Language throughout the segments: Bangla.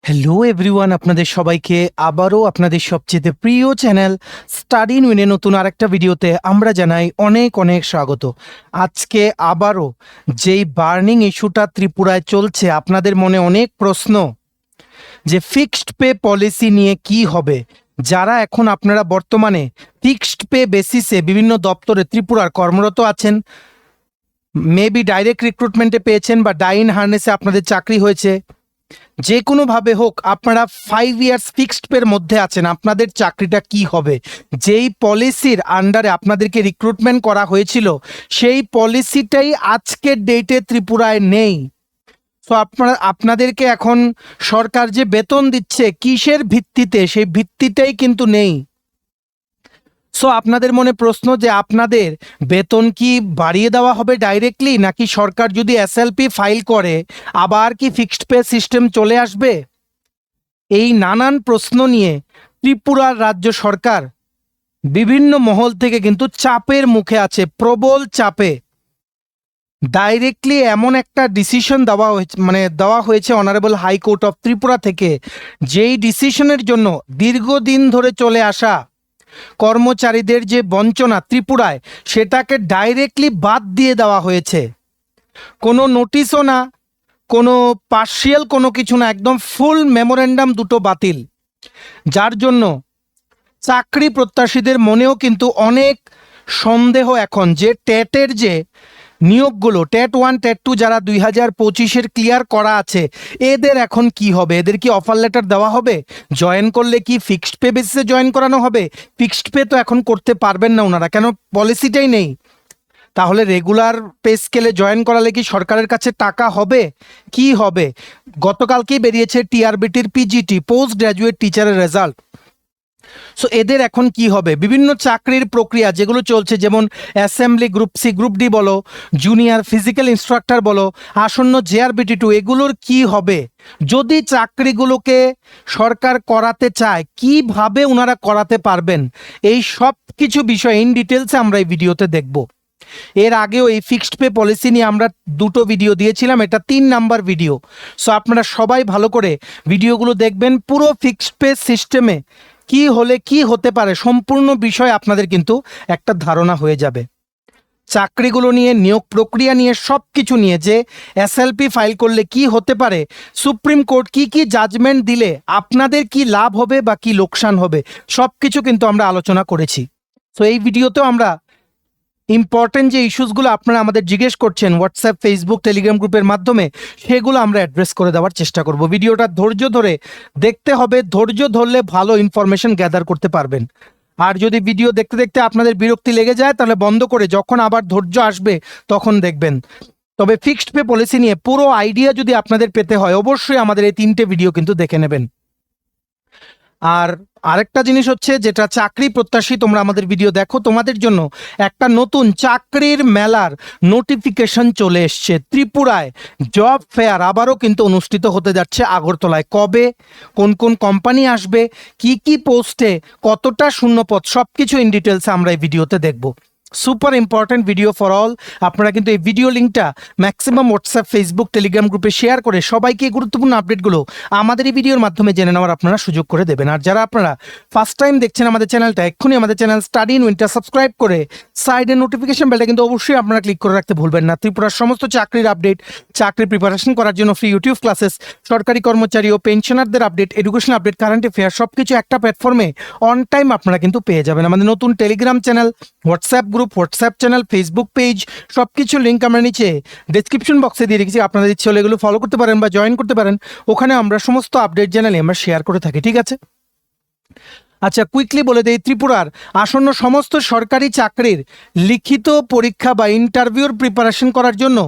হ্যালো এভরিওয়ান, আপনাদের সবাইকে আবারও আপনাদের সবচেয়ে প্রিয় চ্যানেল স্টাডি ইন উইনে নতুন আরেকটা ভিডিওতে আমরা জানাই অনেক অনেক স্বাগত। আজকে আবারও যেই বার্নিং ইস্যুটা ত্রিপুরায় চলছে, আপনাদের মনে অনেক প্রশ্ন যে ফিক্সড পে পলিসি নিয়ে কি হবে। যারা এখন আপনারা বর্তমানে ফিক্সড পে বেসিসে বিভিন্ন দপ্তরে ত্রিপুরার কর্মরত আছেন, মেবি ডাইরেক্ট রিক্রুটমেন্টে পেয়েছেন বা ডাইন হার্নেসে আপনাদের চাকরি হয়েছে, যে কোনোভাবে হোক আপনারা 5 ইয়ার্স ফিক্সড পের মধ্যে আছেন, আপনাদের চাকরিটা কি হবে? যেই পলিসির আন্ডারে আপনাদেরকে রিক্রুটমেন্ট করা হয়েছিল সেই পলিসিটাই আজকের ডেটে ত্রিপুরায় নেই। সো আপনাদেরকে এখন সরকার যে বেতন দিচ্ছে কিসের ভিত্তিতে, সেই ভিত্তিটাই কিন্তু নেই। সো আপনাদের মনে প্রশ্ন যে আপনাদের বেতন কি বাড়িয়ে দেওয়া হবে ডাইরেক্টলি, নাকি সরকার যদি এসএলপি ফাইল করে আবার কি ফিক্সড পে সিস্টেম চলে আসবে? এই নানান প্রশ্ন নিয়ে ত্রিপুরার রাজ্য সরকার বিভিন্ন মহল থেকে কিন্তু চাপের মুখে আছে, প্রবল চাপে। ডাইরেক্টলি এমন একটা ডিসিশন দেওয়া হয়েছে অনারেবল হাইকোর্ট অফ ত্রিপুরা থেকে, যেই ডিসিশনের জন্য দীর্ঘদিন ধরে চলে আসা কর্মচারীদের যে বঞ্চনা ত্রিপুরায়, সেটাকে ডাইরেক্টলি বাদ দিয়ে দেওয়া হয়েছে। কোনো নোটিশও না, কোনো পার্শিয়াল কোনো কিছু না, একদম ফুল মেমোরেন্ডাম দুটো বাতিল। যার জন্য চাকরি প্রত্যাশীদের মনেও কিন্তু অনেক সন্দেহ এখন যে টেটের যে নিয়োগগুলো, টেট 1 টেট 2 যারা 2025-এর ক্লিয়ার করা আছে, এদের এখন কি হবে? এদের কি অফার লেটার দেওয়া হবে? জয়েন করলে কি ফিক্সড পে বেসিসে জয়েন করানো হবে? ফিক্সড পে তো এখন করতে পারবেন না ওনারা, কেন পলিসিটাই নেই। তাহলে রেগুলার পে স্কেলে জয়েন করালে কি সরকারের কাছে টাকা হবে? কি হবে? গতকালকেই বেরিয়েছে টিআরবিটির পিজিটি, পোস্ট গ্র্যাজুয়েট টিচারের রেজাল্ট। সো এদের এখন কি হবে? বিভিন্ন চাকরির প্রক্রিয়া যেগুলো চলছে, যেমন assembly group C, group D বলো, জুনিয়র ফিজিক্যাল ইনস্ট্রাক্টর বলো, আসন্ন জেআরবিটি 2, এগুলোর কি হবে? যদি চাকরিগুলোকে সরকার করাতে চায়, কিভাবে ওনারা করাতে পারবেন? এই সব কিছু বিষয় ইন ডিটেলসে আমরা এই ভিডিওতে দেখব। এর আগেও এই ফিক্সড পে পলিসি নিয়ে আমরা 2টো ভিডিও দিয়েছিলাম, এটা 3 নাম্বার ভিডিও। সো আপনারা সবাই ভালো করে ভিডিওগুলো দেখবেন। পুরো ফিক্সড পে সিস্টেমে কি হলে কি হতে পারে সম্পূর্ণ বিষয় আপনাদের কিন্তু একটা ধারণা হয়ে যাবে। চাকরিগুলো নিয়ে, নিয়োগ প্রক্রিয়া নিয়ে, সব কিছু নিয়ে, যে এসএলপি ফাইল করলে কি হতে পারে, সুপ্রিম কোর্ট কি কি জাজমেন্ট দিলে আপনাদের কি লাভ হবে বা কি লোকসান হবে, সব কিছু কিন্তু আমরা আলোচনা করেছি। তো এই ভিডিওতেও আমরা ইম্পর্টেন্ট যে ইস্যুসগুলো আপনারা আমাদের জিজ্ঞেস করছেন হোয়াটসঅ্যাপ, ফেসবুক, টেলিগ্রাম গ্রুপের মাধ্যমে, সেগুলো আমরা অ্যাড্রেস করে দেওয়ার চেষ্টা করব। ভিডিওটা ধৈর্য ধরে দেখতে হবে, ধৈর্য ধরলে ভালো ইনফরমেশন গ্যাদার করতে পারবেন। আর যদি ভিডিও দেখতে দেখতে আপনাদের বিরক্তি লেগে যায়, তাহলে বন্ধ করে যখন আবার ধৈর্য আসবে তখন দেখবেন। তবে ফিক্সড পে পলিসি নিয়ে পুরো আইডিয়া যদি আপনাদের পেতে হয়, অবশ্যই আমাদের এই 3টে ভিডিও কিন্তু দেখে নেবেন। আর আরেকটা জিনিস হচ্ছে, যেটা চাকরি প্রত্যাশী তোমরা আমাদের ভিডিও দেখো, তোমাদের জন্য একটা নতুন চাকরির মেলার নোটিফিকেশন চলে এসছে। ত্রিপুরায় জব ফেয়ার আবারও কিন্তু অনুষ্ঠিত হতে যাচ্ছে আগরতলায়। কবে, কোন কোন কোম্পানি আসবে, কি কি পোস্টে, কতটা শূন্যপদ, সব কিছু ইন ডিটেলসে আমরা এই ভিডিওতে দেখব। Super important video for all. আপনারা কিন্তু এই ভিডিও লিঙ্কটা ম্যাক্সিমাম হোয়াটসঅ্যাপ, ফেসবুক, টেলিগ্রাম গ্রুপে শেয়ার করে সবাইকে এই গুরুত্বপূর্ণ আপডেটগুলো আমাদের এই ভিডিওর মাধ্যমে জেনে নেওয়ার আপনারা সুযোগ করে দেবেন। আর যারা আপনারা ফার্স্ট টাইম দেখছেন আমাদের চ্যানেলটা, এক্ষুনি আমাদের চ্যানেল স্টাডি ইন উইনটা সাবস্ক্রাইব করে সাইডের নোটিফিকেশন বেলটা কিন্তু অবশ্যই আপনারা ক্লিক করে রাখতে ভুলবেন না। ত্রিপুরার সমস্ত চাকরির আপডেট, চাকরির প্রিপারেশন করার জন্য ফ্রি ইউটিউব ক্লাসেস, সরকারি কর্মচারী ও পেনশনারদের update, education update, current affair, সব কিছু একটা প্ল্যাটফর্মে অন টাইম আপনারা কিন্তু পেয়ে যাবেন। আমাদের নতুন Telegram channel, WhatsApp group, WhatsApp channel, Facebook page, সব কিছু লিঙ্ক আমরা নিচে ডেসক্রিপশন বক্সে দিয়ে রেখেছি। আপনাদের ইচ্ছে হলে এগুলো ফলো করতে পারেন বা জয়েন করতে পারেন। ওখানে আমরা সমস্ত আপডেট চ্যানেলে আমরা শেয়ার করে থাকি, ঠিক আছে? আচ্ছা, কুইকলি বলে দেই, ত্রিপুরার আসন্ন সমস্ত সরকারি চাকরির লিখিত পরীক্ষা বা ইন্টারভিউর প্রিপারেশন করার জন্য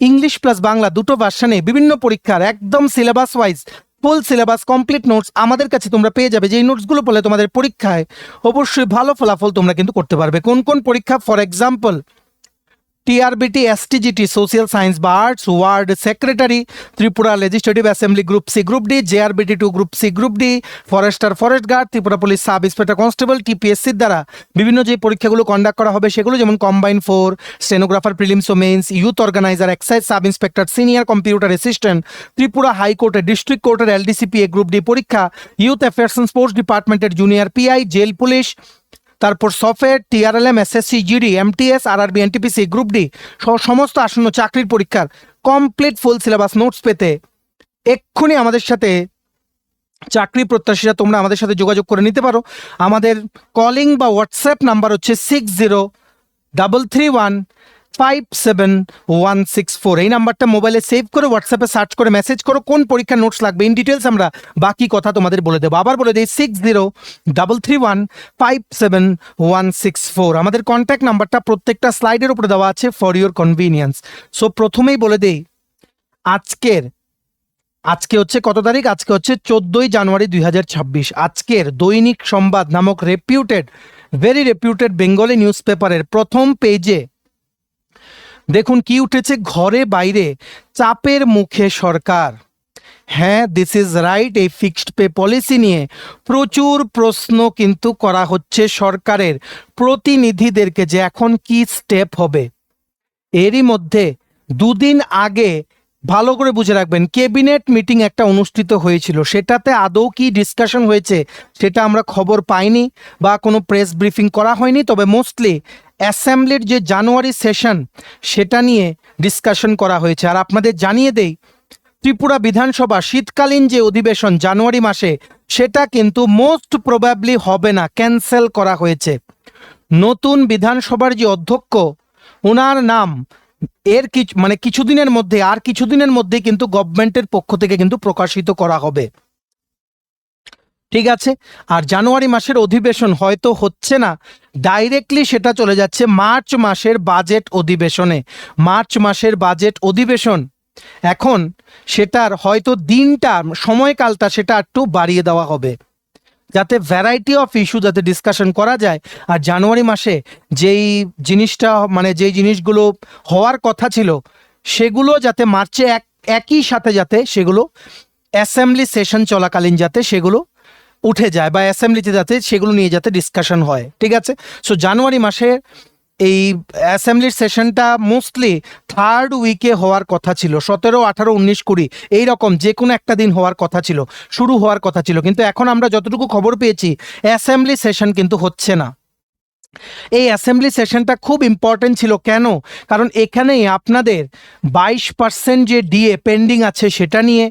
ইংলিশ প্লাস বাংলা দুটো ভার্সানে বিভিন্ন পরীক্ষার একদম syllabus wise full syllabus complete notes আমাদের কাছে তোমরা পেয়ে যাবে। যেই নোটসগুলো পড়লে তোমাদের পরীক্ষায় অবশ্যই ভালো ফলাফল তোমরা কিন্তু করতে পারবে। কোন কোন পরীক্ষা? For example TRBT STGT social science বা arts ward secretary, Tripura legislative assembly group C group D, JRBT 2 group C group D, forester forest guard, Tripura police sub inspector constable, টিপিএসসির দ্বারা বিভিন্ন যে পরীক্ষাগুলো কন্ডাক্ট করা হবে সেগুলো যেমন কম্বাইন 4, স্টেনোগ্রাফার প্রিলিমস ও mains, youth organizer, excise sub inspector, senior computer assistant, Tripura হাইকোর্টের ডিস্ট্রিক্ট কোর্টের এলডিসিপি এ গ্রুপ ডি পরীক্ষা, ইউথ অ্যাফেয়ার্স অ্যান্ড স্পোর্টস ডিপার্টমেন্টের জুনিয়র পিআই, জেল পুলিশ, তারপর software, TRLM, SSC, GD, MTS, RRB, NTPC, group D সহ সমস্ত আসন্ন চাকরির পরীক্ষার কমপ্লিট ফুল সিলেবাস নোটস পেতে এক্ষুনি আমাদের সাথে চাকরি প্রত্যাশীরা তোমরা আমাদের সাথে যোগাযোগ করে নিতে পারো। আমাদের কলিং বা হোয়াটসঅ্যাপ নাম্বার হচ্ছে 6033157164। এই নাম্বারটা মোবাইলে সেভ করে হোয়াটসঅ্যাপে সার্চ করে মেসেজ করো কোন পরীক্ষার নোটস লাগবে, ইন ডিটেলস আমরা বাকি কথা তোমাদের বলে দেবো। আবার বলে দিই 6033157164। আমাদের কন্ট্যাক্ট নাম্বারটা প্রত্যেকটা স্লাইডের উপরে দেওয়া আছে ফর ইউর কনভিনিয়েন্স। সো প্রথমেই বলে দেই আজকে হচ্ছে কত তারিখ? আজকে হচ্ছে 14ই জানুয়ারি 2026। আজকের দৈনিক সংবাদ নামক ভেরি রেপিউটেড বেঙ্গলি নিউজ পেপারের প্রথম পেজে দেখুন কি উঠেছে, ঘরে বাইরে চাপের মুখে সরকার। হ্যাঁ, দিস ইজ রাইট। এই ফিক্সড পে পলিসি নিয়ে প্রচুর প্রশ্ন কিন্তু করা হচ্ছে সরকারের প্রতিনিধিদেরকে যে এখন কি স্টেপ হবে। এরই মধ্যে দুদিন আগে ভালো করে বুঝে রাখবেন, ক্যাবিনেট মিটিং একটা অনুষ্ঠিত হয়েছিল, সেটাতে আদৌ কি ডিসকাশন হয়েছে সেটা আমরা খবর পাইনি বা কোনো প্রেস ব্রিফিং করা হয়নি। তবে মোস্টলি অ্যাসেম্বলির যে জানুয়ারি সেশন সেটা নিয়ে ডিসকাশন করা হয়েছে। আর আপনাদের জানিয়ে দেই, ত্রিপুরা বিধানসভা শীতকালীন যে অধিবেশন জানুয়ারি মাসে সেটা কিন্তু মোস্ট প্রবাবলি হবে না, ক্যান্সেল করা হয়েছে। নতুন বিধানসভার যে অধ্যক্ষ ওনার নাম কিছুদিনের মধ্যে কিন্তু গভর্নমেন্টের পক্ষ থেকে কিন্তু প্রকাশিত করা হবে। ঠিক আছে, আর জানুয়ারি মাসের অধিবেশন হয়তো হচ্ছে না, ডাইরেক্টলি সেটা চলে যাচ্ছে মার্চ মাসের বাজেট অধিবেশন। এখন সেটার হয়তো দিনটা, সময়কালটা সেটা একটু বাড়িয়ে দেওয়া হবে যাতে ভ্যারাইটি অফ ইস্যু যাতে ডিসকাশন করা যায়। আর জানুয়ারি মাসে যেই জিনিসগুলো হওয়ার কথা ছিল সেগুলো যাতে মার্চে একই সাথে যাতে সেগুলো অ্যাসেম্বলি সেশন চলাকালীন যাতে সেগুলো উঠে যায় বা অ্যাসেম্বলিতে যাতে সেগুলো নিয়ে যাতে ডিসকাশন হয়। ঠিক আছে, সো জানুয়ারি মাসে এই অ্যাসেম্বলির সেশনটা মোস্টলি থার্ড উইকে হওয়ার কথা ছিল, 17, 18, 19, 20 এইরকম যে কোনো একটা দিন শুরু হওয়ার কথা ছিল। কিন্তু এখন আমরা যতটুকু খবর পেয়েছি অ্যাসেম্বলি সেশন কিন্তু হচ্ছে না। এই অ্যাসেম্বলি সেশনটা খুব ইম্পর্টেন্ট ছিল। কেন? কারণ এখানেই আপনাদের 22% যে ডিএ পেন্ডিং আছে সেটা নিয়ে,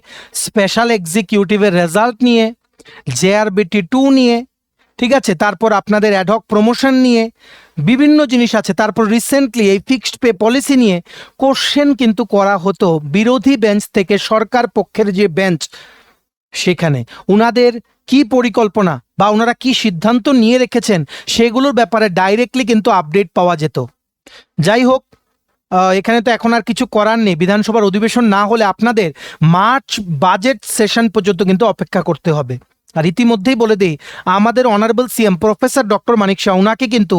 স্পেশাল এক্সিকিউটিভের রেজাল্ট নিয়ে, জেআরবিটি 2 নিয়ে, ঠিক আছে, তারপর আপনাদের অ্যাডহক প্রমোশন নিয়ে বিভিন্ন জিনিস আছে। তারপর রিসেন্টলি এই ফিক্সড পে পলিসি নিয়ে কোশ্চেন কিন্তু করা হতো বিরোধী বেঞ্চ থেকে সরকার পক্ষের যে বেঞ্চ, সেখানে ওনাদের কি পরিকল্পনা বা ওনারা কি সিদ্ধান্ত নিয়ে রেখেছেন সেগুলোর ব্যাপারে ডাইরেক্টলি কিন্তু আপডেট পাওয়া যেত। যাই হোক, এখানে তো এখন আর কিছু করার নেই। বিধানসভার অধিবেশন না হলে আপনাদের মার্চ বাজেট সেশন পর্যন্ত কিন্তু অপেক্ষা করতে হবে। আর ইতিমধ্যেই বলে দিই, আমাদের অনারেবল সিএম প্রফেসর ডক্টর মানিক শাহ ওনাকে কিন্তু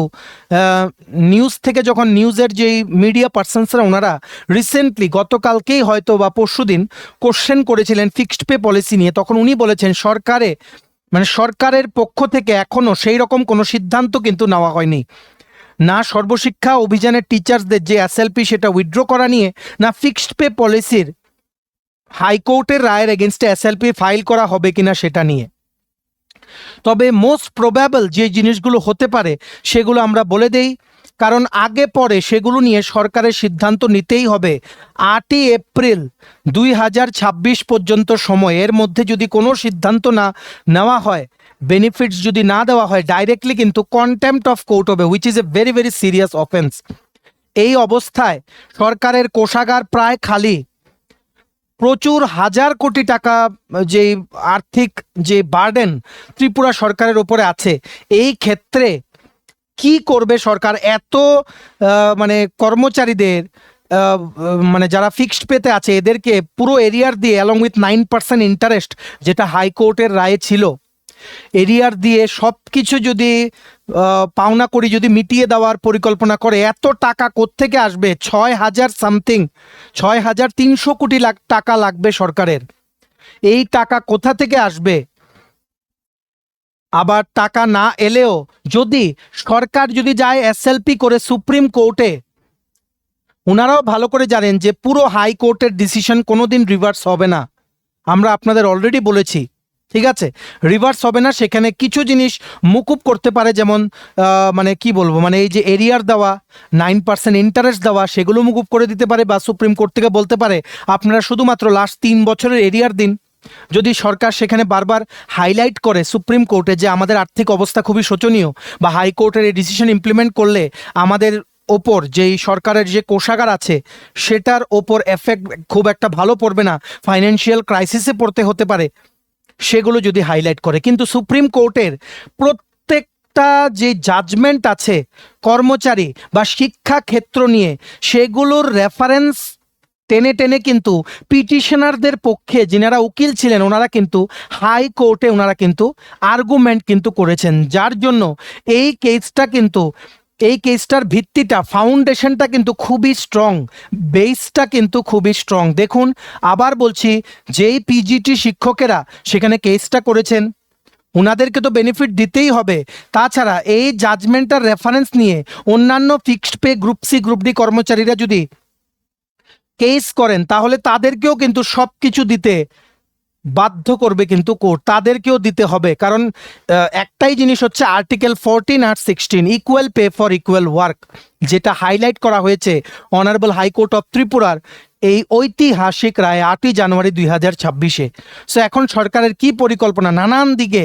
নিউজ থেকে যখন নিউজের যেই মিডিয়া পার্সনসরা ওনারা রিসেন্টলি গতকালকেই হয়তো বা পরশুদিন কোশ্চেন করেছিলেন ফিক্সড পে পলিসি নিয়ে, তখন উনি বলেছেন সরকারের পক্ষ থেকে এখনও সেই রকম কোনো সিদ্ধান্ত কিন্তু নেওয়া হয়নি, না সর্বশিক্ষা অভিযানের টিচার্সদের যে এসএলপি সেটা উইথড্র করা নিয়ে, না ফিক্সড পে পলিসির হাইকোর্টের রায়ের এগেনস্টে এসএলপি ফাইল করা হবে কিনা সেটা নিয়ে। তবে মোস্ট প্রবাবল যে জিনিসগুলো হতে পারে সেগুলো আমরা বলে দেই, কারণ আগে পরে সেগুলো নিয়ে সরকারের সিদ্ধান্ত নিতেই হবে। 8ই এপ্রিল 2026 পর্যন্ত সময়, এর মধ্যে যদি কোনো সিদ্ধান্ত না নেওয়া হয়, বেনিফিটস যদি না দেওয়া হয়, ডাইরেক্টলি কিন্তু কন্টেম্পট অফ কোর্ট হবে, which is a very very serious offence. এই অবস্থায় সরকারের কোষাগার প্রায় খালি, প্রচুর হাজার কোটি টাকা যে আর্থিক যে বার্ডেন ত্রিপুরা সরকারের উপরে আছে, এই ক্ষেত্রে কি করবে সরকার? এত কর্মচারীদের যারা ফিক্সড পেতে আছে এদেরকে পুরো এরিয়ার দিয়ে অ্যালং উইথ 9% ইন্টারেস্ট যেটা হাইকোর্টের রায়ে ছিল, এরিয়ার দিয়ে সব কিছু যদি পাওনা করি যদি মিটিয়ে দেওয়ার পরিকল্পনা করে, এত টাকা কোত্থেকে আসবে? 6,000 সামথিং, 6,300 কোটি টাকা লাগবে সরকারের। এই টাকা কোথা থেকে আসবে? আবার টাকা না এলেও যদি সরকার যদি যায় এসএলপি করে সুপ্রিম কোর্টে, ওনারাও ভালো করে জানেন যে পুরো হাইকোর্টের ডিসিশন কোনোদিন রিভার্স হবে না। আমরা আপনাদের অলরেডি বলেছি, ঠিক আছে, রিভার্স হবে না। সেখানে কিছু জিনিস মুকুব করতে পারে, যেমন মানে কি বলবো, মানে এই যে এরিয়ার দেওয়া 9% ইন্টারেস্ট দেওয়া, সেগুলো মুকুব করে দিতে পারে, বা সুপ্রিম কোর্ট থেকে বলতে পারে আপনারা শুধুমাত্র লাস্ট 3 বছরের এরিয়ার দিন। যদি সরকার সেখানে বারবার হাইলাইট করে সুপ্রিম কোর্টে যে আমাদের আর্থিক অবস্থা খুবই শোচনীয়, বা হাইকোর্টের এই ডিসিশন ইমপ্লিমেন্ট করলে আমাদের ওপর যেই সরকারের যে কোষাগার আছে সেটার ওপর এফেক্ট খুব একটা ভালো পড়বে না, ফাইন্যান্সিয়াল ক্রাইসিসে পড়তে হতে পারে, সেগুলো যদি হাইলাইট করে। কিন্তু সুপ্রিম কোর্টের প্রত্যেকটা যে জাজমেন্ট আছে কর্মচারী বা শিক্ষা ক্ষেত্র নিয়ে, সেগুলোর রেফারেন্স টেনে টেনে কিন্তু পিটিশনারদের পক্ষে যিনারা উকিল ছিলেন ওনারা কিন্তু হাইকোর্টে ওনারা কিন্তু আর্গুমেন্ট কিন্তু করেছেন, যার জন্য এই কেসটার ভিত্তিটা, ফাউন্ডেশনটা কিন্তু খুবই স্ট্রং, বেসটা কিন্তু খুবই স্ট্রং। দেখুন, আবার বলছি, যেই পিজিটি শিক্ষকেরা সেখানে কেসটা করেছেন ওনাদেরকে তো বেনিফিট দিতেই হবে। তাছাড়া এই জাজমেন্টার রেফারেন্স নিয়ে অন্যান্য fixed pay group C group D কর্মচারীরা যদি কেস করেন তাহলে তাদেরকেও কিন্তু সব কিছু দিতে বাধ্য করবে কিন্তু কোর্ট, তাদেরকেও দিতে হবে। কারণ একটাই জিনিস হচ্ছে আর্টিকেল 14 আর 16 equal pay for equal work, যেটা হাইলাইট করা হয়েছে অনারেবল হাইকোর্ট অফ ত্রিপুরার এই ঐতিহাসিক রায় 8ই জানুয়ারি 2026-এ। সো এখন সরকারের কি পরিকল্পনা? নানান দিকে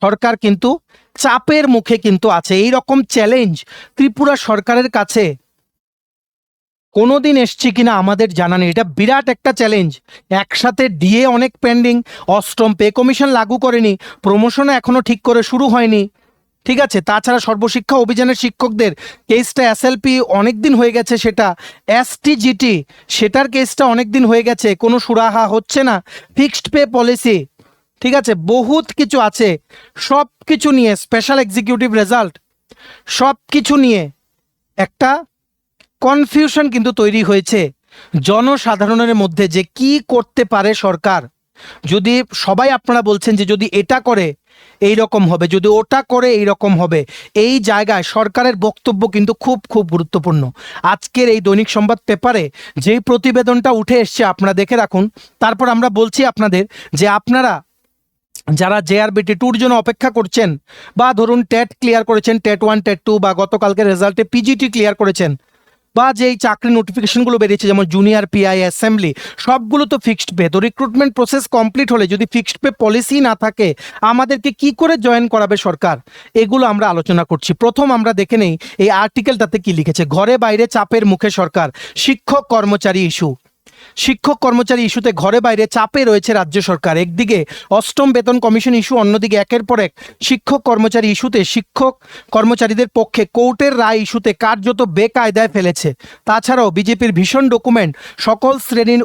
সরকার কিন্তু চাপের মুখে কিন্তু আছে। এই রকম চ্যালেঞ্জ ত্রিপুরা সরকারের কাছে কোনোদিন এসছে কিনা আমাদের জানা নেই। এটা বিরাট একটা চ্যালেঞ্জ। একসাথে ডিএ অনেক পেন্ডিং, অষ্টম পে কমিশন লাগু করেনি, প্রমোশনও এখনো ঠিক করে শুরু হয়নি, ঠিক আছে। তাছাড়া সর্বশিক্ষা অভিযানের শিক্ষকদের কেসটা এসএলপি অনেক দিন হয়ে গেছে, সেটা এসটিজিটি সেটার কেসটা অনেক দিন হয়ে গেছে, কোনো সুরাহা হচ্ছে না। ফিক্সড পে পলিসি, ঠিক আছে, বহুত কিছু আছে। সব কিছু নিয়ে স্পেশাল এক্সিকিউটিভ রেজাল্ট, সব কিছু নিয়ে একটা কনফিউশন কিন্তু তৈরি হয়েছে জনসাধারণের মধ্যে যে কি করতে পারে সরকার। যদি সবাই আপনারা বলছেন যে যদি এটা করে এই রকম হবে, যদি ওটা করে এই রকম হবে, এই জায়গায় সরকারের বক্তব্য কিন্তু খুব খুব গুরুত্বপূর্ণ। আজকের এই দৈনিক সংবাদ পেপারে যেই প্রতিবেদনটা উঠে এসছে আপনারা দেখে রাখুন। তারপর আমরা বলছি আপনাদের যে আপনারা যারা জেআরবিটি 2-র জন্য অপেক্ষা করছেন, বা ধরুন টেট ক্লিয়ার করেছেন, টেট 1 টেট 2, বা গতকালকে রেজাল্টে পিজিটি ক্লিয়ার করেছেন, বা যেই চাকরি নোটিফিকেশনগুলো বেরিয়েছে যেমন জুনিয়র পিআই অ্যাসেম্বলি, সবগুলো তো ফিক্সড পে। তো রিক্রুটমেন্ট প্রসেস কমপ্লিট হলে যদি ফিক্সড পে পলিসি না থাকে আমাদেরকে কি করে জয়েন করাবে সরকার, এগুলো আমরা আলোচনা করছি। প্রথম আমরা দেখে নেই এই আর্টিকেলটাতে কি লিখেছে। ঘরে বাইরে চাপের মুখে সরকার, শিক্ষক কর্মচারী ইস্যু। শিক্ষক কর্মচারী ইস্যুতে ঘরে বাইরে চাপে রয়েছে রাজ্য সরকার। একদিকে অষ্টম বেতন কমিশন ইস্যু, অন্যদিকে একের পর এক শিক্ষক কর্মচারী ইস্যুতে শিক্ষক কর্মচারীদের পক্ষে কোর্টের রায় ইস্যুতে কার্যত বেকায়দায় ফেলেছে। তাছাড়াও বিজেপির ভীষণ ডকুমেন্ট সকল শ্রেণীর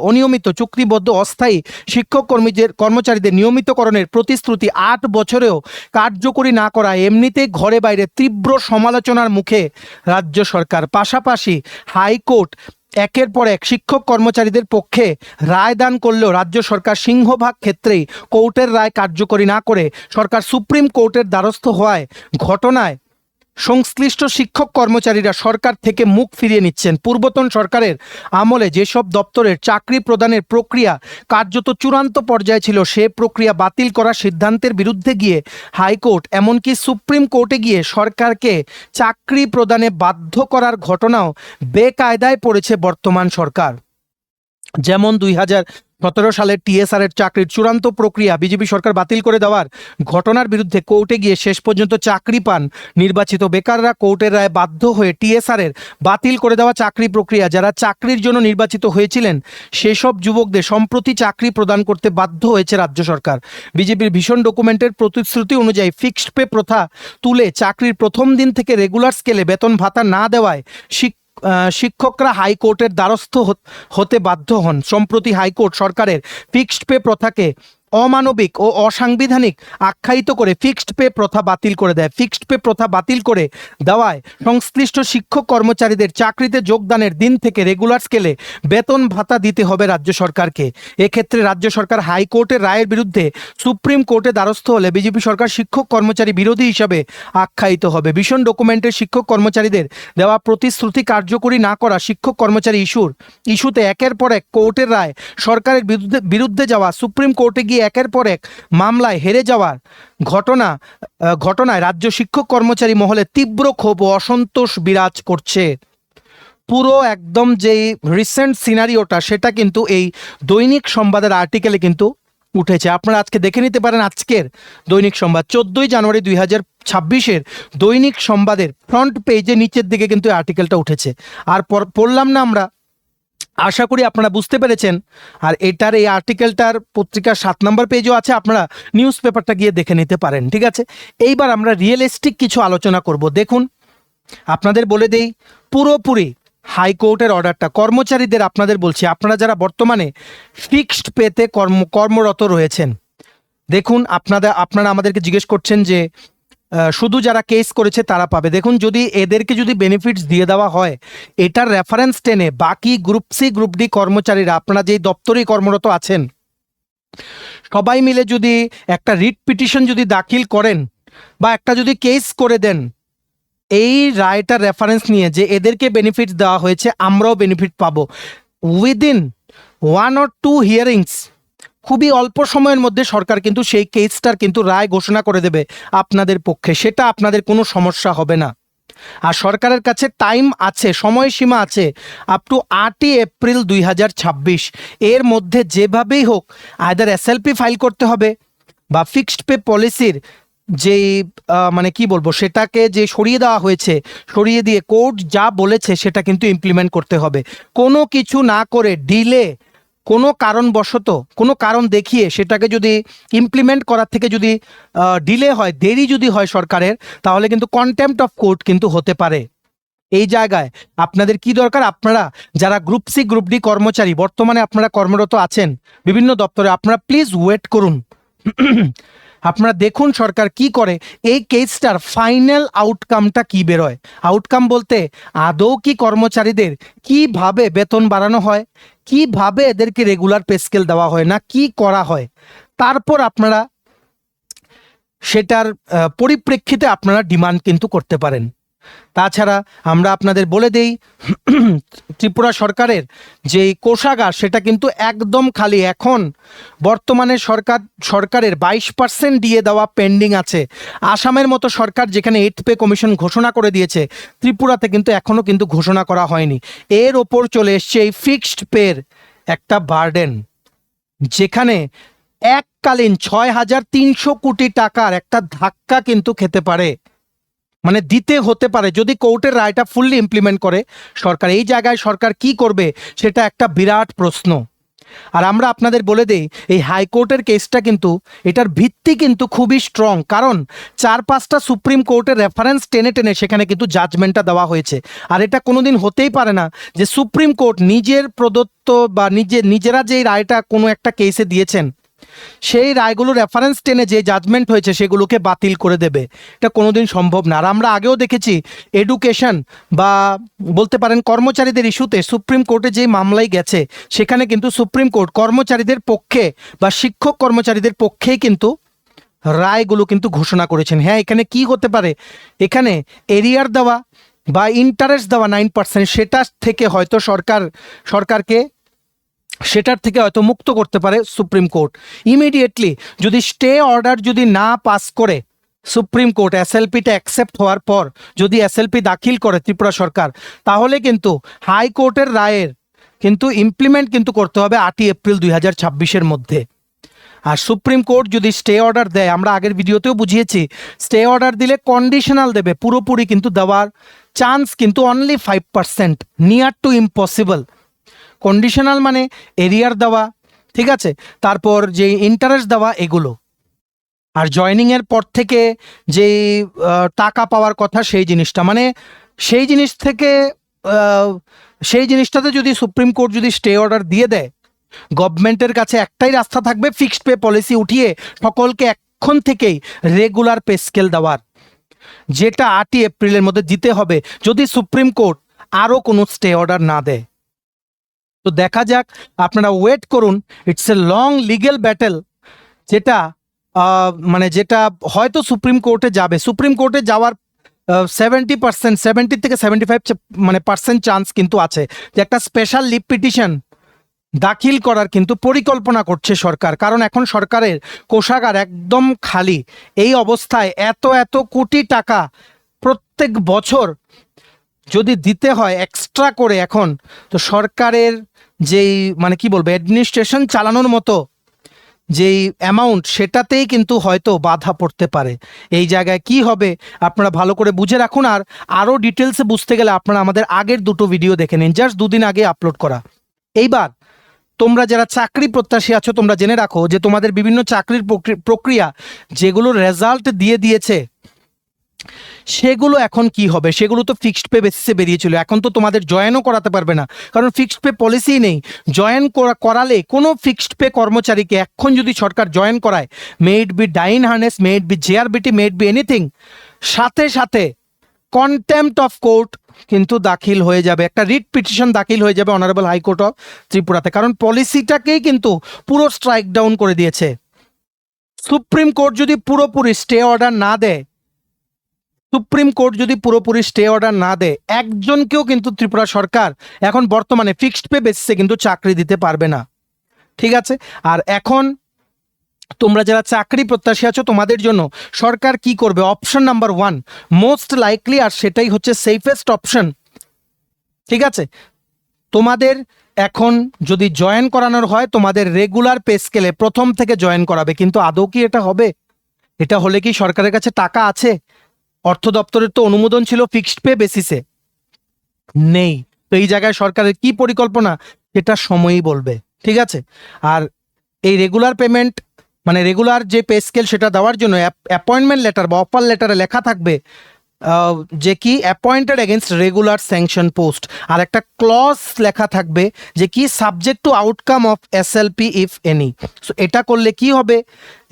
অনিয়মিত চুক্তিবদ্ধ অস্থায়ী শিক্ষক কর্মচারীদের নিয়মিতকরণের প্রতিশ্রুতি 8 বছরেও কার্যকরী না করায় এমনিতে ঘরে বাইরে তীব্র সমালোচনার মুখে রাজ্য সরকার। পাশাপাশি হাইকোর্ট একের পর এক শিক্ষক কর্মচারীদের পক্ষে রায় দান করলেও রাজ্য সরকার সিংহভাগ ক্ষেত্রেই কোর্টের রায় কার্যকরী না করে সরকার সুপ্রিম কোর্টের দ্বারস্থ হওয়ায় ঘটনায় সংশ্লিষ্ট শিক্ষক কর্মচারীরা সরকার থেকে মুখ ফিরিয়ে নিচ্ছেন। পূর্বতন সরকারের আমলে যেসব দপ্তরের চাকরি প্রদানের প্রক্রিয়া কার্যত চূড়ান্ত পর্যায়ে ছিল, সে প্রক্রিয়া বাতিল করার সিদ্ধান্তের বিরুদ্ধে গিয়ে হাইকোর্ট এমনকি সুপ্রিম কোর্টে গিয়ে সরকারকে চাকরি প্রদানে বাধ্য করার ঘটনাও বেকায়দায় পড়েছে বর্তমান সরকার। যেমন 2017 সালের টিএসআর এর চাকরির চূড়ান্ত প্রক্রিয়া বিজেপি সরকার বাতিল করে দেওয়ার ঘটনার বিরুদ্ধে কোর্টে গিয়ে শেষ পর্যন্ত চাকরি পান নির্বাচিত বেকাররা। কোর্টের রায় বাধ্য হয়ে টিএসআর এর বাতিল করে দেওয়া চাকরি প্রক্রিয়া, যারা চাকরির জন্য নির্বাচিত হয়েছিলেন সেসব যুবকদের সম্প্রতি চাকরি প্রদান করতে বাধ্য হয়েছে রাজ্য সরকার। বিজেপির ভীষণ ডকুমেন্টের প্রতিশ্রুতি অনুযায়ী ফিক্সড পে প্রথা তুলে চাকরির প্রথম দিন থেকে রেগুলার স্কেলে বেতন ভাতা না দেওয়ায় শিক্ষকরা হাইকোর্টের দ্বারস্থ হতে বাধ্য হন। সম্প্রতি হাইকোর্ট সরকারের ফিক্সড পে প্রথাকে অমানবিক ও অসাংবিধানিক আখ্যায়িত করে ফিক্সড পে প্রথা বাতিল করে দেয়। ফিক্সড পে প্রথা বাতিল করে দেওয়ায় সংশ্লিষ্ট শিক্ষক কর্মচারীদের চাকরিতে যোগদানের দিন থেকে রেগুলার স্কেলে বেতন ভাতা দিতে হবে রাজ্য সরকারকে। এক্ষেত্রে রাজ্য সরকার হাইকোর্টের রায়ের বিরুদ্ধে সুপ্রিম কোর্টে দ্বারস্থ হলে বিজেপি সরকার শিক্ষক কর্মচারী বিরোধী হিসাবে আখ্যায়িত হবে। ভীষণ ডকুমেন্টের শিক্ষক কর্মচারীদের দেওয়া প্রতিশ্রুতি কার্যকরী না করা শিক্ষক কর্মচারী ইস্যুতে একের পর এক কোর্টের রায় সরকারের বিরুদ্ধে যাওয়া, সুপ্রিম কোর্টে গিয়ে একের পর এক মামলায় হেরে যাওয়ার ঘটনায় রাজ্য শিক্ষক কর্মচারী মহলে তীব্র ক্ষোভ ও অসন্তোষ বিরাজ করছে। পুরো একদম যেই রিসেন্ট সিনারিওটা সেটা কিন্তু এই দৈনিক সংবাদের আর্টিকেলে কিন্তু উঠেছে। আপনারা আজকে দেখে নিতে পারেন আজকের দৈনিক সংবাদ 14 জানুয়ারি 2026 দৈনিক সংবাদের ফ্রন্ট পেজে নিচের দিকে কিন্তু আর্টিকেলটা উঠেছে। আর পড়লাম না আমরা, আশা করি আপনারা বুঝতে পেরেছেন। আর এটার এই আর্টিকেলটার পত্রিকার 7 নম্বর পেজও আছে, আপনারা নিউজ পেপারটা গিয়ে দেখে নিতে পারেন। ঠিক আছে, এইবার আমরা রিয়েলিস্টিক কিছু আলোচনা করব। দেখুন, আপনাদের বলে দেই, পুরোপুরি হাইকোর্টের অর্ডারটা কর্মচারীদের আপনাদের বলছি, আপনারা যারা বর্তমানে ফিক্সড পেতে কর্মরত রয়েছেন, দেখুন আপনারা আমাদেরকে জিজ্ঞেস করছেন যে শুধু যারা কেস করেছে তারা পাবে। দেখুন, যদি এদেরকে যদি বেনিফিটস দিয়ে দেওয়া হয়, এটার রেফারেন্স টেনে বাকি গ্রুপ সি গ্রুপ ডি কর্মচারীরা, আপনারা যেই দপ্তরেই কর্মরত আছেন, সবাই মিলে যদি একটা রিট পিটিশন যদি দাখিল করেন বা একটা যদি কেস করে দেন, এই রায়টার রেফারেন্স নিয়ে যে এদেরকে বেনিফিট দেওয়া হয়েছে, আমরাও বেনিফিট পাবো, উইদিন 1 or 2 হিয়ারিংস, খুবই অল্প সময়ের মধ্যে সরকার কিন্তু সেই কেসটার কিন্তু রায় ঘোষণা করে দেবে আপনাদের পক্ষে। সেটা আপনাদের কোনো সমস্যা হবে না। আর সরকারের কাছে টাইম আছে, সময়সীমা আছে, আপ টু 8ই এপ্রিল 2026। এর মধ্যে যেভাবেই হোক আইদার এসএলপি ফাইল করতে হবে বা ফিক্সড পে পলিসির যেই মানে কি বলবো, সেটাকে যে সরিয়ে দেওয়া হয়েছে, সরিয়ে দিয়ে কোর্ট যা বলেছে সেটা কিন্তু ইমপ্লিমেন্ট করতে হবে। কোনো কিছু না করে ডিলে, কোনো কারণবশত, কোনো কারণ দেখিয়ে সেটাকে যদি ইমপ্লিমেন্ট করার থেকে যদি ডিলে হয়, দেরি যদি হয় সরকারের, তাহলে কিন্তু কন্টেম্প্ট অফ কোর্ট কিন্তু হতে পারে। এই জায়গায় আপনাদের কি দরকার, আপনারা যারা গ্রুপ সি গ্রুপ ডি কর্মচারী বর্তমানে আপনারা কর্মরত আছেন বিভিন্ন দপ্তরে, আপনারা প্লিজ ওয়েট করুন। আপনারা দেখুন সরকার কি করে, এই কেসটার ফাইনাল আউটকামটা কি বেরোয়। আউটকাম বলতে আদৌ কি কর্মচারীদের কিভাবে বেতন বাড়ানো হয়, কিভাবে এদেরকে রেগুলার পে স্কেল দেওয়া হয় না কি করা হয়, তারপর আপনারা সেটার পরিপ্রেক্ষিতে আপনারা ডিমান্ড কিন্তু করতে পারেন। তাছাড়া আমরা আপনাদের বলে দেই, ত্রিপুরা সরকারের যে কোষাগার সেটা কিন্তু একদম খালি। এখন বর্তমানে সরকারের 22% দিয়ে দেওয়া পেন্ডিং আছে। আসামের মতো সরকার যেখানে 8 পে কমিশন ঘোষণা করে দিয়েছে, ত্রিপুরাতে কিন্তু এখনও কিন্তু ঘোষণা করা হয়নি। এর ওপর চলে এসছে এই ফিক্সড পের একটা বার্ডেন, যেখানে এককালীন 6,300 কোটি টাকার একটা ধাক্কা কিন্তু খেতে পারে, মানে দিতে হতে পারে যদি কোর্টের রায়টা ফুললি ইমপ্লিমেন্ট করে সরকার। এই জায়গায় সরকার কি করবে সেটা একটা বিরাট প্রশ্ন। আর আমরা আপনাদের বলে দেই, এই হাইকোর্টের কেসটা কিন্তু এটার ভিত্তি কিন্তু খুবই স্ট্রং, কারণ 4-5টা সুপ্রিম কোর্টের রেফারেন্স টেনে টেনে সেখানে কিন্তু জাজমেন্টটা দেওয়া হয়েছে। আর এটা কোনোদিন হতেই পারে না যে সুপ্রিম কোর্ট নিজের প্রদত্ত বা নিজেরা যেই রায়টা কোনো একটা কেসে দিয়েছেন, সেই রায়গুলো রেফারেন্স টেনে যে জাজমেন্ট হয়েছে সেগুলোকে বাতিল করে দেবে, এটা কোনোদিন সম্ভব না। আর আমরা আগেও দেখেছি এডুকেশন বা বলতে পারেন কর্মচারীদের ইস্যুতে সুপ্রিম কোর্টে যে মামলায় গেছে, সেখানে কিন্তু সুপ্রিম কোর্ট কর্মচারীদের পক্ষে বা শিক্ষক কর্মচারীদের পক্ষেই কিন্তু রায়গুলো কিন্তু ঘোষণা করেছেন। হ্যাঁ, এখানে কি হতে পারে, এখানে এরিয়ার দেওয়া বা ইন্টারেস্ট দেওয়া 9%, সেটা থেকে হয়তো সরকারকে সেটার থেকে হয়তো মুক্ত করতে পারে সুপ্রিম কোর্ট। ইমিডিয়েটলি যদি স্টে অর্ডার যদি না পাস করে সুপ্রিম কোর্ট, এসএলপিটা অ্যাকসেপ্ট হওয়ার পর যদি এসএলপি দাখিল করে ত্রিপুরা সরকার, তাহলে কিন্তু হাইকোর্টের রায়ের কিন্তু ইমপ্লিমেন্ট কিন্তু করতে হবে 8ই এপ্রিল 2026 মধ্যে। আর সুপ্রিম কোর্ট যদি স্টে অর্ডার দেয়, আমরা আগের ভিডিওতেও বুঝিয়েছি, স্টে অর্ডার দিলে কন্ডিশনাল দেবে, পুরোপুরি কিন্তু দেওয়ার চান্স কিন্তু only 5%, near to impossible. Conditional মানে এরিয়ার দেওয়া, ঠিক আছে, তারপর যে ইন্টারেস্ট দেওয়া এগুলো। আর জয়নিংয়ের পর থেকে যে টাকা পাওয়ার কথা সেই জিনিসটা, মানে সেই জিনিস থেকে সেই জিনিসটাতে যদি সুপ্রিম কোর্ট যদি স্টে অর্ডার দিয়ে দেয়, গভর্নমেন্টের কাছে একটাই রাস্তা থাকবে, ফিক্সড পে পলিসি উঠিয়ে সকলকে এখন থেকেই রেগুলার পে স্কেল দেওয়ার, যেটা 8ই এপ্রিলের মধ্যে দিতে হবে যদি সুপ্রিম কোর্ট আরও কোনো স্টে অর্ডার না দেয়। তো দেখা যাক, আপনারা ওয়েট করুন। It's a long legal battle, যেটা যেটা হয়তো সুপ্রিম কোর্টে যাবে। সুপ্রিম কোর্টে যাওয়ার 70% 70 থেকে 75% চান্স কিন্তু আছে যে একটা স্পেশাল লিভ পিটিশন দাখিল করার কিন্তু পরিকল্পনা করছে সরকার। কারণ এখন সরকারের কোষাগার একদম খালি। এই অবস্থায় এত এত কোটি টাকা প্রত্যেক বছর যদি দিতে হয় এক্সট্রা করে, এখন তো সরকারের যেই অ্যাডমিনিস্ট্রেশন চালানোর মতো যেই অ্যামাউন্ট, সেটাতেই কিন্তু হয়তো বাধা পড়তে পারে। এই জায়গায় কি হবে আপনারা ভালো করে বুঝে রাখুন। আর আরও ডিটেলসে বুঝতে গেলে আপনারা আমাদের আগের দুটো ভিডিও দেখে নিন, জাস্ট 2 দিন আগে আপলোড করা। এইবার তোমরা যারা চাকরি প্রত্যাশী আছো, তোমরা জেনে রাখো যে তোমাদের বিভিন্ন চাকরির প্রক্রিয়া যেগুলো রেজাল্ট দিয়ে দিয়েছে, সেগুলো এখন কি হবে। সেগুলো তো ফিক্সড পে বেসিসে বেরিয়েছিল, এখন তো তোমাদের জয়েনও করাতে পারবে না, কারণ ফিক্সড পে পলিসি নেই। জয়েন করালে কোনো ফিক্সড পে কর্মচারীকে এখন যদি সরকার জয়েন করায়, may it be die in harness, may it be JRBT, may it be anything, সাথে সাথে কন্টেম্পট অফ কোর্ট কিন্তু দাখিল হয়ে যাবে, একটা রিট পিটিশন দাখিল হয়ে যাবে অনারেবল হাইকোর্ট অফ ত্রিপুরাতে। কারণ পলিসিটাকেই কিন্তু পুরো স্ট্রাইক ডাউন করে দিয়েছে। সুপ্রিম কোর্ট যদি পুরোপুরি স্টে অর্ডার না দেয়, একজনকেও কিন্তু ত্রিপুরা সরকার এখন বর্তমানে ফিক্সড পে বেসিসে কিন্তু চাকরি দিতে পারবে না। ঠিক আছে, আর এখন তোমরা যারা চাকরি প্রত্যাশী আছো, তোমাদের জন্য সরকার কি করবে, অপশন নাম্বার 1 মোস্ট লাইকলি, আর সেটাই হচ্ছে সেফেস্ট অপশন। ঠিক আছে, তোমাদের এখন যদি জয়েন করানোর হয়, তোমাদের রেগুলার পে স্কেলে প্রথম থেকে জয়েন করাবে। কিন্তু আদৌ কি এটা হবে? এটা হলে কি সরকারের কাছে টাকা আছে? অর্থ দপ্তরের তো অনুমোদন ছিল ফিক্সড পে বেসিসে, নেই। তো এই জায়গায় সরকারের কি পরিকল্পনা, এটা সময়ই বলবে। ঠিক আছে, আর এই রেগুলার পেমেন্ট রেগুলার যে পে স্কেল সেটা দেওয়ার জন্য অ্যাপয়েন্টমেন্ট লেটার বা অফার লেটারে লেখা থাকবে যে কি appointed against regular sanction post, আর একটা ক্লজ লেখা থাকবে যে কি subject to outcome of SLP if any. So এটা করলে কি হবে,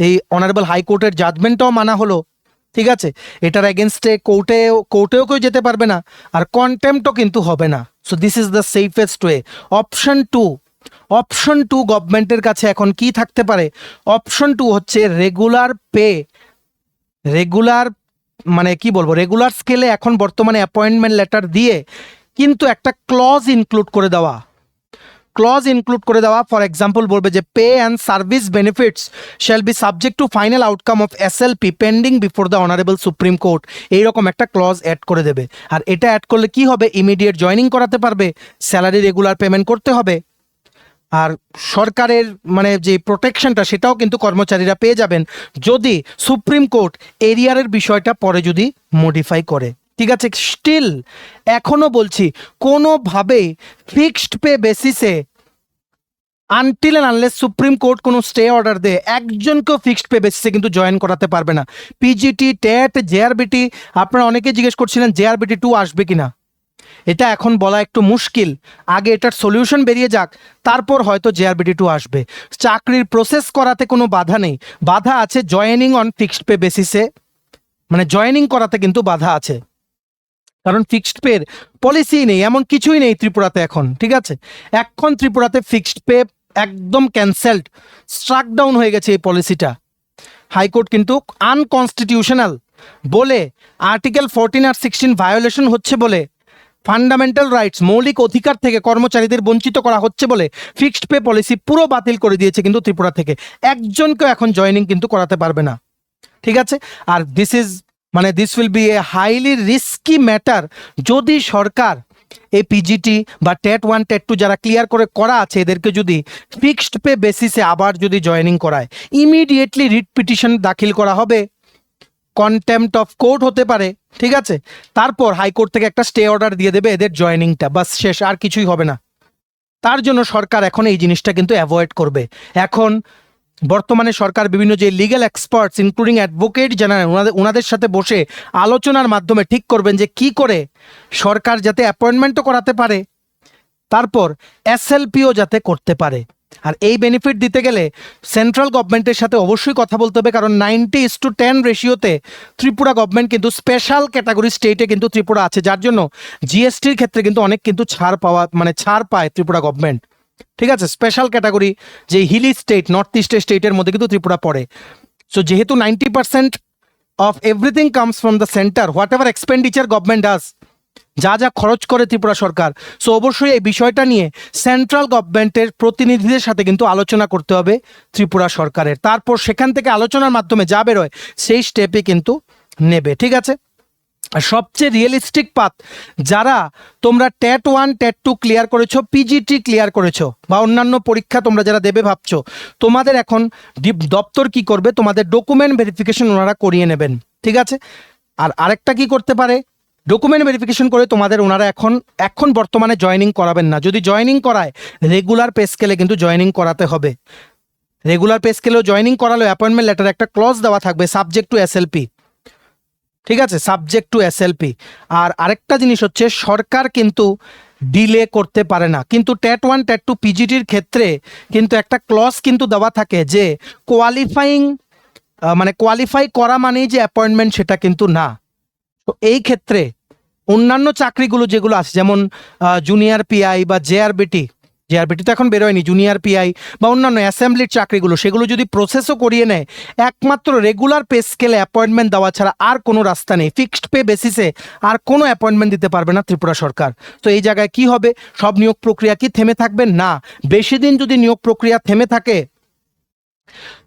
এই অনারেবল হাইকোর্টের জাজমেন্টটাও মানা হলো। ঠিক আছে, এটার এগেনস্টে কোর্টেও কেউ যেতে পারবে না, আর কন্টেম্পটও কিন্তু হবে না। So this is the safest way. Option to গভর্নমেন্টের কাছে এখন কি থাকতে পারে? অপশন 2 হচ্ছে রেগুলার পে, রেগুলার রেগুলার স্কেলে এখন বর্তমানে অ্যাপয়েন্টমেন্ট লেটার দিয়ে কিন্তু একটা ক্লজ ইনক্লুড করে দেওয়া। ফর এক্সাম্পল বলবে যে pay and service benefits shall be subject to final outcome of SLP pending before the honourable supreme court, এইরকম একটা ক্লজ অ্যাড করে দেবে। আর এটা অ্যাড করলে কি হবে, ইমিডিয়েট জয়েনিং করাতে পারবে, স্যালারি রেগুলার পেমেন্ট করতে হবে, আর সরকারের যে প্রোটেকশনটা সেটাও কিন্তু কর্মচারীরা পেয়ে যাবেন যদি সুপ্রিম কোর্ট এরিয়ারের বিষয়টা পরে যদি মডিফাই করে। ঠিক আছে, স্টিল এখনো বলছি, কোনোভাবেই ফিক্সড পে বেসিসে until and unless supreme court কোনো স্টে অর্ডার দেয়, একজনকেও ফিক্সড পে বেসিসে কিন্তু জয়েন করাতে পারবে না। পিজিটি, টেট, জেআরবিটি, আপনারা অনেকে জিজ্ঞেস করছিলেন জেআরবিটি 2 আসবে কিনা, এটা এখন বলা একটু মুশকিল। আগে এটার সলিউশন বেরিয়ে যাক, তারপর হয়তো জেআরবিটি 2 আসবে। চাকরির প্রসেস করাতে কোনো বাধা নেই, বাধা আছে জয়েনিং অন ফিক্সড পে বেসিসে, জয়েনিং করাতে কিন্তু বাধা আছে, কারণ ফিক্সড পের পলিসি নেই, এমন কিছুই নেই ত্রিপুরাতে এখন। ঠিক আছে, এখন ত্রিপুরাতে ফিক্সড পে একদম ক্যান্সেলড, স্ট্রাক ডাউন হয়ে গেছে এই পলিসিটা। হাইকোর্ট কিন্তু আনকনস্টিটিউশনাল বলে, আর্টিকেল 14 আর 16 ভায়োলেশন হচ্ছে বলে, ফান্ডামেন্টাল রাইটস মৌলিক অধিকার থেকে কর্মচারীদের বঞ্চিত করা হচ্ছে বলে ফিক্সড পে পলিসি পুরো বাতিল করে দিয়েছে কিন্তু ত্রিপুরা থেকে, একজনকেও এখন জয়েনিং কিন্তু করাতে পারবে না। ঠিক আছে, আর this will be a highly risky matter যদি সরকার এই পিজিটি বা টেট 1 টেট 2 যারা ক্লিয়ার করা আছে এদেরকে যদি ফিক্সড পে বেসিসে আবার যদি জয়েনিং করায়, ইমিডিয়েটলি রিট পিটিশন দাখিল করা হবে, কন্টেম্পট অফ কোর্ট হতে পারে। ঠিক আছে, তারপর হাইকোর্ট থেকে একটা স্টে অর্ডার দিয়ে দেবে এদের জয়েনিংটা, বাস শেষ, আর কিছুই হবে না। তার জন্য সরকার এখন এই জিনিসটা কিন্তু অ্যাভয়েড করবে। এখন বর্তমানে সরকার বিভিন্ন যে legal experts including advocate general ওনাদের সাথে বসে আলোচনার মাধ্যমে ঠিক করবেন যে কি করে সরকার যাতে অ্যাপয়েন্টমেন্টও করাতে পারে, তারপর এসএলপিও যাতে করতে পারে। আর এই বেনিফিট দিতে গেলে সেন্ট্রাল গভর্নমেন্টের সাথে অবশ্যই কথা বলতে হবে, কারণ 90:10 রেশিওতে ত্রিপুরা গভর্নমেন্ট কিন্তু স্পেশাল ক্যাটাগরি স্টেটে কিন্তু ত্রিপুরা আছে, যার জন্য জিএসটির ক্ষেত্রে কিন্তু অনেক কিন্তু ছাড় পায় ত্রিপুরা গভর্নমেন্ট। ঠিক আছে, স্পেশাল ক্যাটাগরি যে হিলি স্টেট, নর্থ ইস্টের স্টেটের মধ্যে কিন্তু ত্রিপুরা পড়ে। সো যেহেতু 90% of everything comes from the centre, what ever expenditure government does, যা যা খরচ করে ত্রিপুরা সরকার, সো অবশ্যই এই বিষয়টা নিয়ে সেন্ট্রাল গভর্নমেন্টের প্রতিনিধিদের সাথে কিন্তু আলোচনা করতে হবে ত্রিপুরা সরকারের। তারপর সেখান থেকে আলোচনার মাধ্যমে যা বেরোয় সেই স্টেপে কিন্তু নেবে। ঠিক আছে, আর সবচেয়ে রিয়েলিস্টিক পাথ, যারা তোমরা TET 1 TET 2 ক্লিয়ার করেছো, পিজিটি ক্লিয়ার করেছো, বা অন্যান্য পরীক্ষা তোমরা যারা দেবে ভাবছো, তোমাদের এখন দপ্তর কি করবে, তোমাদের ডকুমেন্ট ভেরিফিকেশন ওনারা করিয়ে নেবেন। ঠিক আছে, আর আরেকটা কি করতে পারে, ডকুমেন্ট ভেরিফিকেশন করে তোমাদের ওনারা এখন বর্তমানে জয়েনিং করাবেন না। যদি জয়েনিং করায়, রেগুলার পে স্কেলে কিন্তু জয়েনিং করাতে হবে। রেগুলার পে স্কেলেও জয়েনিং করালেও অ্যাপয়েন্টমেন্ট লেটারে একটা ক্লজ দেওয়া থাকবে, সাবজেক্ট টু SLP। ঠিক আছে, সাবজেক্ট টু SLP। আর আরেকটা জিনিস হচ্ছে, সরকার কিন্তু ডিলে করতে পারে না, কিন্তু TET 1 TET 2 পিজিটির ক্ষেত্রে কিন্তু একটা ক্লজ কিন্তু দেওয়া থাকে যে কোয়ালিফাই করা মানেই যে অ্যাপয়েন্টমেন্ট, সেটা কিন্তু না। তো এই ক্ষেত্রে অন্যান্য চাকরিগুলো যেগুলো আছে, যেমন জুনিয়র PI বা JRBT তো এখন বেরোয়নি, জুনিয়র PI বা অন্যান্য অ্যাসেম্বলির চাকরিগুলো, সেগুলো যদি প্রসেসও করিয়ে নেয়, একমাত্র রেগুলার পে স্কেলে অ্যাপয়েন্টমেন্ট দেওয়া ছাড়া আর কোনো রাস্তা নেই। ফিক্সড পে বেসিসে আর কোনো অ্যাপয়েন্টমেন্ট দিতে পারবে না ত্রিপুরা সরকার। তো এই জায়গায় কি হবে, সব নিয়োগ প্রক্রিয়া কি থেমে থাকবে? না, বেশি দিন যদি নিয়োগ প্রক্রিয়া থেমে থাকে,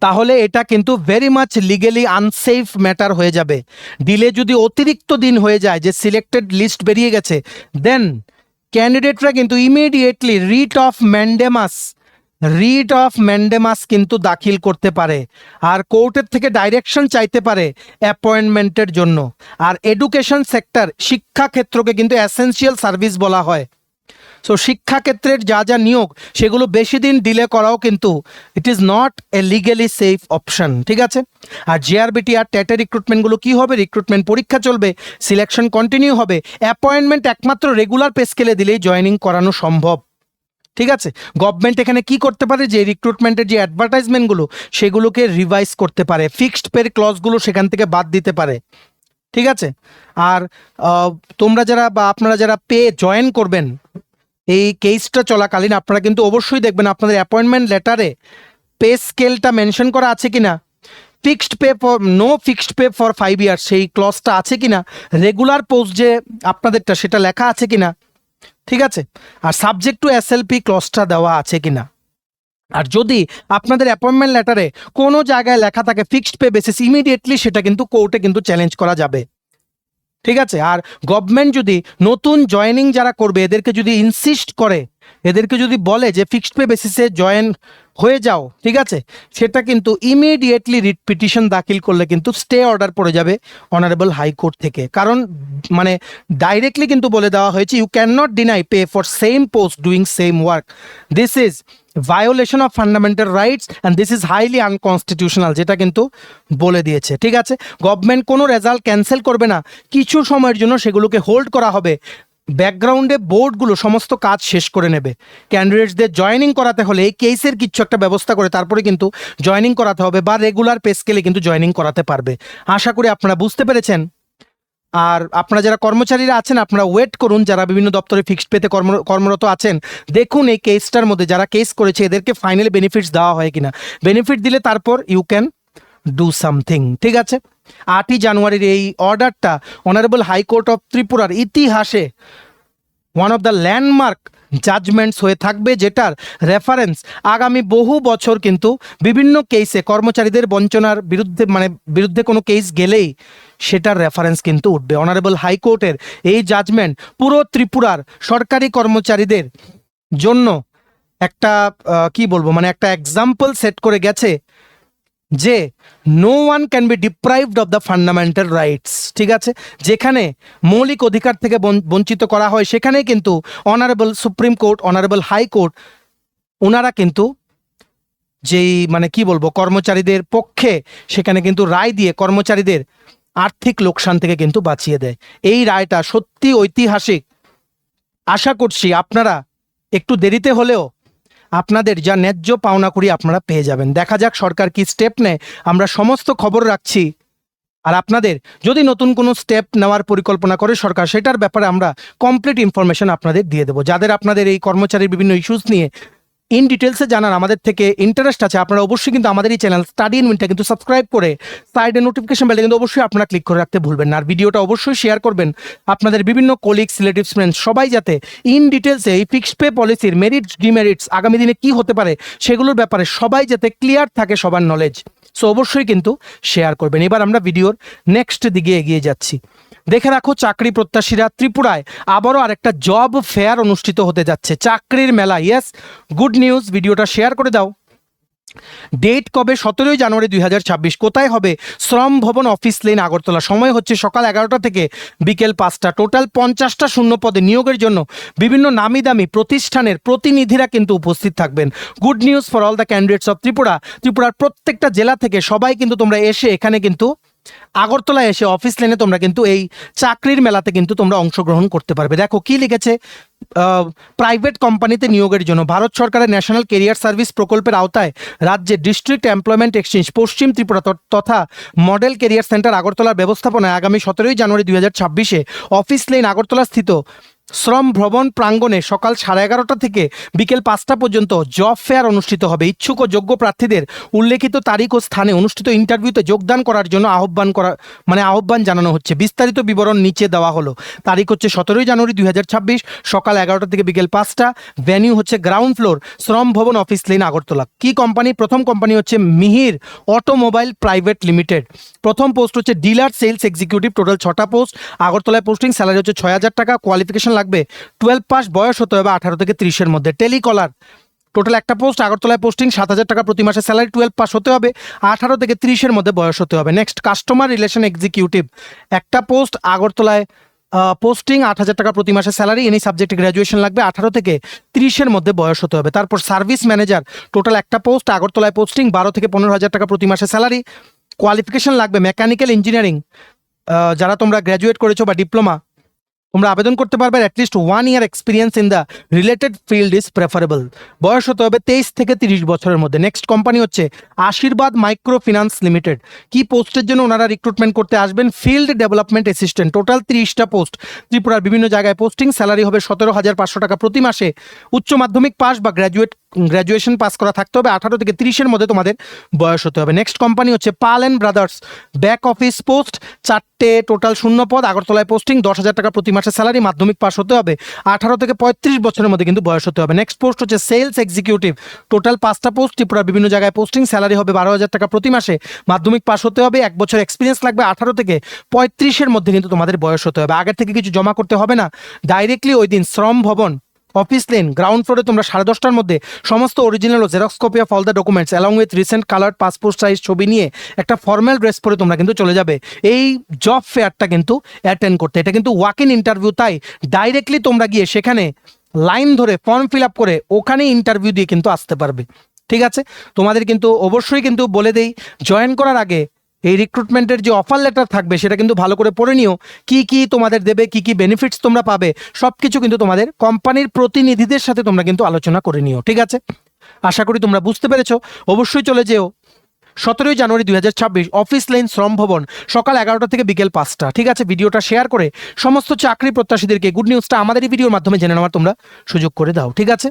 তাহলে এটা কিন্তু very much legally unsafe matter হয়ে যাবে। ডিলে যদি অতিরিক্ত দিন হয়ে যায়, যে সিলেক্টেড লিস্ট বেরিয়ে গেছে, দেন ক্যান্ডিডেটরা কিন্তু ইমিডিয়েটলি রিট অফ ম্যান্ডেমাস কিন্তু দাখিল করতে পারে, আর কোর্টের থেকে ডাইরেকশন চাইতে পারে অ্যাপয়েন্টমেন্টের জন্য। আর এডুকেশন সেক্টর, শিক্ষা ক্ষেত্রকে কিন্তু এসেনশিয়াল সার্ভিস বলা হয়। সো শিক্ষাক্ষেত্রের যা যা নিয়োগ, সেগুলো বেশি দিন ডিলে করাও কিন্তু it is not a legally safe option. ঠিক আছে, আর JRBT আর TET রিক্রুটমেন্টগুলো কি হবে, রিক্রুটমেন্ট পরীক্ষা চলবে, সিলেকশন কন্টিনিউ হবে, অ্যাপয়েন্টমেন্ট একমাত্র রেগুলার পে স্কেলে দিলেই জয়েনিং করানো সম্ভব। ঠিক আছে, গভর্নমেন্ট এখানে কি করতে পারে, যে রিক্রুটমেন্টের যে অ্যাডভার্টাইজমেন্টগুলো, সেগুলোকে রিভাইজ করতে পারে, ফিক্সড পের ক্লজগুলো সেখান থেকে বাদ দিতে পারে। ঠিক আছে, আর তোমরা যারা বা আপনারা যারা জয়েন করবেন, এই কেসটা চলাকালীন আপনারা কিন্তু অবশ্যই দেখবেন আপনাদের অ্যাপয়েন্টমেন্ট লেটারে পে স্কেলটা মেনশন করা আছে কিনা, no fixed pay for 5 years সেই ক্লজটা আছে কিনা, রেগুলার পোস্ট যে আপনাদেরটা সেটা লেখা আছে কিনা। ঠিক আছে, আর সাবজেক্ট টু SLP ক্লজটা দেওয়া আছে কিনা। আর যদি আপনাদের অ্যাপয়েন্টমেন্ট লেটারে কোনো জায়গায় লেখা থাকে ফিক্সড পে বেসিস, ইমিডিয়েটলি সেটা কিন্তু কোর্টে কিন্তু চ্যালেঞ্জ করা যাবে। ঠিক আছে, আর গভর্নমেন্ট যদি নতুন জয়েনিং যারা করবে, এদেরকে যদি ইনসিস্ট করে, এদেরকে যদি বলে যে ফিক্সড পে বেসিসে জয়েন হয়ে যাও, ঠিক আছে, সেটা কিন্তু ইমিডিয়েটলি রিট পিটিশন দাখিল করলে কিন্তু স্টে অর্ডার পড়ে যাবে অনারেবল হাইকোর্ট থেকে। কারণ ডাইরেক্টলি কিন্তু বলে দেওয়া হয়েছে, you can not deny pay for same post doing same work, this is violation of fundamental rights and this is highly unconstitutional, যেটা কিন্তু বলে দিয়েছে। ঠিক আছে, গভর্নমেন্ট কোনো রেজাল্ট ক্যান্সেল করবে না, কিছু সময়ের জন্য সেগুলোকে হোল্ড করা হবে, ব্যাকগ্রাউন্ডে বোর্ডগুলো সমস্ত কাজ শেষ করে নেবে। ক্যান্ডিডেটসদের জয়েনিং করাতে হলে এই কেসের কিছু একটা ব্যবস্থা করে তারপরে কিন্তু জয়েনিং করাতে হবে, বা রেগুলার পে স্কেলে কিন্তু জয়েনিং করাতে পারবে। আশা করি আপনারা বুঝতে পেরেছেন। আর আপনারা যারা কর্মচারীরা আছেন, আপনারা ওয়েট করুন, যারা বিভিন্ন দপ্তরে ফিক্সড পেতে কর্মরত আছেন, দেখুন এই কেসটার মধ্যে যারা কেস করেছে এদেরকে ফাইনালি বেনিফিটস দেওয়া হয় কিনা। বেনিফিট দিলে তারপর ইউ ক্যান ডু সামথিং। ঠিক আছে, 8ই জানুয়ারির এই অর্ডারটা অনারেবল হাইকোর্ট অফ ত্রিপুরার ইতিহাসে one of the landmark judgements হয়ে থাকবে, যেটার রেফারেন্স আগামী বহু বছর কিন্তু বিভিন্ন কেসে কর্মচারীদের বঞ্চনার বিরুদ্ধে কোনো কেস গেলেই সেটার রেফারেন্স কিন্তু উঠবে। অনারেবল হাইকোর্টের এই জাজমেন্ট পুরো ত্রিপুরার সরকারি কর্মচারীদের জন্য একটা কি বলবো, একটা এক্সাম্পল সেট করে গেছে যে no one can be deprived of the fundamental rights. ঠিক আছে, যেখানে মৌলিক অধিকার থেকে বঞ্চিত করা হয়, সেখানে কিন্তু honourable supreme court, honourable high court, ওনারা কিন্তু যেই কি বলবো কর্মচারীদের পক্ষে সেখানে কিন্তু রায় দিয়ে কর্মচারীদের আর্থিক লোকসান থেকে কিন্তু বাঁচিয়ে দেয়। এই রায়টা সত্যি ঐতিহাসিক। আশা করছি আপনারা একটু দেরিতে হলেও আপনাদের যা ন্যায্য পাওনা করি আপনারা পেয়ে যাবেন। দেখা যাক সরকার কি স্টেপ নেয়, আমরা সমস্ত খবর রাখছি। আর আপনাদের যদি নতুন কোনো স্টেপ নেওয়ার পরিকল্পনা করে সরকার, সেটার ব্যাপারে আমরা কমপ্লিট ইনফরমেশন আপনাদের দিয়ে দেবো। যাদের আপনাদের এই কর্মচারীর বিভিন্ন ইস্যুস নিয়ে ইন ডিটেলসে জানার আমাদের থেকে ইন্টারেস্ট আছে, আপনারা অবশ্যই কিন্তু আমাদের এই চ্যানেল স্টাডি ইন উইনটা কিন্তু সাবস্ক্রাইব করে সাইডে নোটিফিকেশন বেলটা কিন্তু অবশ্যই আপনারা ক্লিক করে রাখতে ভুলবেন না। আর ভিডিওটা অবশ্যই শেয়ার করবেন আপনাদের বিভিন্ন কলিগস, রিলেটিভস, ফ্রেন্ডস সবাই যাতে ইন ডিটেলসে এই ফিক্সড পে পলিসির মেরিটস, ডিমেরিটস, আগামী দিনে কি হতে পারে সেগুলোর ব্যাপারে সবাই যাতে ক্লিয়ার থাকে সবার নলেজ। সো অবশ্যই কিন্তু শেয়ার করবেন। এবার আমরা ভিডিওর নেক্সট দিকে এগিয়ে যাচ্ছি। দেখে রাখো চাকরি প্রত্যাশীরা, ত্রিপুরায় আবারও আরেকটা জব ফেয়ার অনুষ্ঠিত হতে যাচ্ছে, চাকরির মেলা। Yes, good news. ভিডিওটা শেয়ার করে দাও। ডেট কবে? 17 জানুয়ারি 2026। কোথায় হবে? শ্রম ভবন, অফিস লেন, আগরতলা। সময় হচ্ছে সকাল 11টা থেকে বিকেল 5টা। টোটাল 50টা শূন্য পদে নিয়োগের জন্য বিভিন্ন নামি দামি প্রতিষ্ঠানের প্রতিনিধিরা কিন্তু উপস্থিত থাকবেন। Good news for all the candidates of Tripura. ত্রিপুরার প্রত্যেকটা জেলা থেকে সবাই কিন্তু তোমরা এসে এখানে কিন্তু আগরতলায় এসে অফিস লেনে তোমরা কিন্তু এই চাকরির মেলাতে কিন্তু তোমরা অংশগ্রহণ করতে পারবে। দেখো কি লিখেছে, প্রাইভেট কোম্পানিতে নিয়োগের জন্য ভারত সরকারের ন্যাশনাল কেরিয়ার সার্ভিস প্রকল্পের আওতায় রাজ্যের ডিস্ট্রিক্ট এমপ্লয়মেন্ট এক্সচেঞ্জ পশ্চিম ত্রিপুরা তথা মডেল কেরিয়ার সেন্টার আগরতলার ব্যবস্থাপনায় আগামী 17 জানুয়ারি 2026 অফিস লেন আগরতলা স্থিত শ্রম ভবন প্রাঙ্গণে সকাল 11:30 থেকে বিকেল 5টা পর্যন্ত জব ফেয়ার অনুষ্ঠিত হবে। ইচ্ছুক ও যোগ্য প্রার্থীদের উল্লেখিত তারিখ ও স্থানে অনুষ্ঠিত ইন্টারভিউতে যোগদান করার জন্য আহ্বান জানানো হচ্ছে। বিস্তারিত বিবরণ নিচে দেওয়া হলো। তারিখ হচ্ছে 17 জানুয়ারি 2026 সকাল 11টা থেকে বিকেল 5টা। ভেন্যু হচ্ছে গ্রাউন্ড ফ্লোর, শ্রম ভবন, অফিস লেন, আগরতলা। কি কোম্পানি? প্রথম কোম্পানি হচ্ছে মিহির অটোমোবাইল প্রাইভেট লিমিটেড। প্রথম পোস্ট হচ্ছে ডিলার সেলস এক্সিকিউটিভ। টোটাল 6টা পোস্ট। আগরতলায় পোস্টিং। স্যালারি হচ্ছে 6,000 টাকা। কোয়ালিফিকেশন লাগবে 12 পাস। বয়স হতে হবে 18 থেকে 30-এর মধ্যে। টেলিকলার। টোটাল একটা পোস্ট। আগরতলায় পোস্টিং। 7,000 টাকা প্রতি মাসে স্যালারি। 12 পাস হতে হবে। 18 থেকে 30-এর মধ্যে বয়স হতে হবে। Next customer relation executive. একটা পোস্ট। আগরতলায় পোস্টিং। 8,000 টাকা প্রতি মাসে স্যালারি। এনি সাবজেক্টে গ্র্যাজুয়েশন লাগবে। 18 থেকে 30-এর মধ্যে বয়স হতে হবে। তারপর সার্ভিস ম্যানেজার। টোটাল একটা পোস্ট। আগরতলায় পোস্টিং। 12 থেকে 15,000 টাকা প্রতি মাসে স্যালারি। কোয়ালিফিকেশন লাগবে মেকানিক্যাল ইঞ্জিনিয়ারিং। যারা তোমরা গ্র্যাজুয়েট করেছো বা ডিপ্লোমা, তোমরা আবেদন করতে পারবে। At least 1 year experience in the related field is preferable. বয়স হতে হবে 23 থেকে 30 বছরের মধ্যে। নেক্সট কোম্পানি হচ্ছে আশীর্বাদ মাইক্রো ফিন্যান্স লিমিটেড। কি পোস্টের জন্য ওনারা রিক্রুটমেন্ট করতে আসবেন? Field development assistant. টোটাল 30টা পোস্ট। ত্রিপুরার বিভিন্ন জায়গায় পোস্টিং। স্যালারি হবে 17,500 টাকা প্রতি মাসে। উচ্চ মাধ্যমিক পাস বা গ্র্যাজুয়েশন পাস করা থাকতে হবে। 18 থেকে 30-এর মধ্যে তোমাদের বয়স হতে হবে। নেক্সট কোম্পানি হচ্ছে Pal and brothers back office post. 4টে টোটাল শূন্য পদ। আগরতলায় পোস্টিং। 10,000 টাকা প্রতি মাসে স্যালারি। মাধ্যমিক পাস হতে হবে। 18 থেকে 35 বছরের মধ্যে কিন্তু বয়স হতে হবে। নেক্সট পোস্ট হচ্ছে সেলস এক্সিকিউটিভ। টোটাল 5টা পোস্ট। ত্রিপুরার বিভিন্ন জায়গায় পোস্টিং। স্যালারি হবে 12,000 টাকা প্রতি মাসে। মাধ্যমিক পাস হতে হবে। 1 বছর এক্সপিরিয়েন্স লাগবে। 18 থেকে 35-এর মধ্যে কিন্তু তোমাদের বয়স হতে হবে। আগের থেকে কিছু জমা করতে হবে না। ডাইরেক্টলি ওই দিন শ্রম ভবন, অফিস লেন, গ্রাউন্ড ফ্লোরে তোমরা 10:30টার মধ্যে সমস্ত অরিজিনাল ও xerox copy of all the documents along with recent coloured passport size ছবি নিয়ে একটা ফর্মাল ড্রেস পরে তোমরা কিন্তু চলে যাবে এই জব ফেয়ারটা কিন্তু অ্যাটেন্ড করতে। এটা কিন্তু ওয়াক ইন ইন্টারভিউ, তাই ডাইরেক্টলি তোমরা গিয়ে সেখানে লাইন ধরে ফর্ম ফিল আপ করে ওখানে ইন্টারভিউ দিয়ে কিন্তু আসতে পারবে। ঠিক আছে, তোমাদের কিন্তু অবশ্যই কিন্তু বলে দেই, জয়েন করার আগে এই রিক্রুটমেন্টের যে অফার লেটার থাকবে সেটা কিন্তু ভালো করে পড়ে নিও। কি কি তোমাদের দেবে, কি কি বেনিফিটস তোমরা পাবে, সব কিছু কিন্তু তোমাদের কোম্পানির প্রতিনিধিদের সাথে তোমরা কিন্তু আলোচনা করে নিও। ঠিক আছে, আশা করি তোমরা বুঝতে পেরেছো। অবশ্যই চলে যেও 17 জানুয়ারি 2026 অফিস লেন শ্রম ভবন সকাল 11টা থেকে বিকেল 5টা। ঠিক আছে, ভিডিওটা শেয়ার করে সমস্ত চাকরি প্রত্যাশীদেরকে গুড নিউজটা আমাদের এই ভিডিওর মাধ্যমে জেনে নেওয়ার তোমরা সুযোগ করে দাও। ঠিক আছে,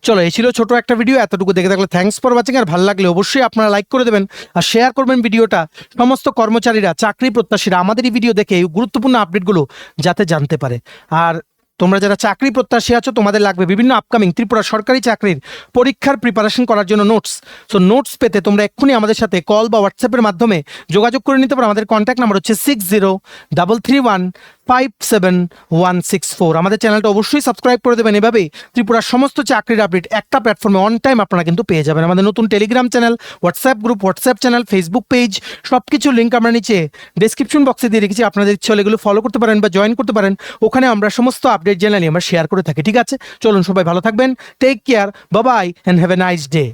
চলো এই ছিল ছোট একটা ভিডিও। এতটুকু দেখে থাকলে থ্যাঙ্কস ফর ওয়াচিং। আর ভালো লাগলে অবশ্যই আপনারা লাইক করে দেবেন আর শেয়ার করবেন ভিডিওটা। সমস্ত কর্মচারীরা, চাকরি প্রত্যাশীরা আমাদের এই ভিডিও দেখে এই গুরুত্বপূর্ণ আপডেটগুলো যাতে জানতে পারে। আর তোমরা যারা চাকরি প্রত্যাশী আছো, তোমাদের লাগবে বিভিন্ন আপকামিং ত্রিপুরা সরকারি চাকরির পরীক্ষার প্রিপারেশন করার জন্য নোটস। সো নোটস পেতে তোমরা এক্ষুনি আমাদের সাথে কল বা হোয়াটসঅ্যাপের মাধ্যমে যোগাযোগ করে নিতে পারো। আমাদের কন্ট্যাক্ট নাম্বার হচ্ছে 6033157164। আমাদের চ্যানেলটা অবশ্যই সাবস্ক্রাইব করে দেবেন। এভাবেই ত্রিপুরার সমস্ত চাকরির আপডেট একটা প্ল্যাটফর্মে অন টাইম আপনারা কিন্তু পেয়ে যাবেন। আমাদের নতুন Telegram channel, WhatsApp group, WhatsApp channel, Facebook page, সব কিছু লিঙ্ক আমরা নিচে ডেসক্রিপশন বক্সে দিয়ে রেখেছি। আপনাদের ইচ্ছে হলে এগুলো ফলো করতে পারেন বা জয়েন করতে পারেন। ওখানে আমরা সমস্ত আপডেট জেনারেলি আমরা শেয়ার করে থাকি। ঠিক আছে, চলুন সবাই ভালো থাকবেন। Take care, bye bye and have a nice day.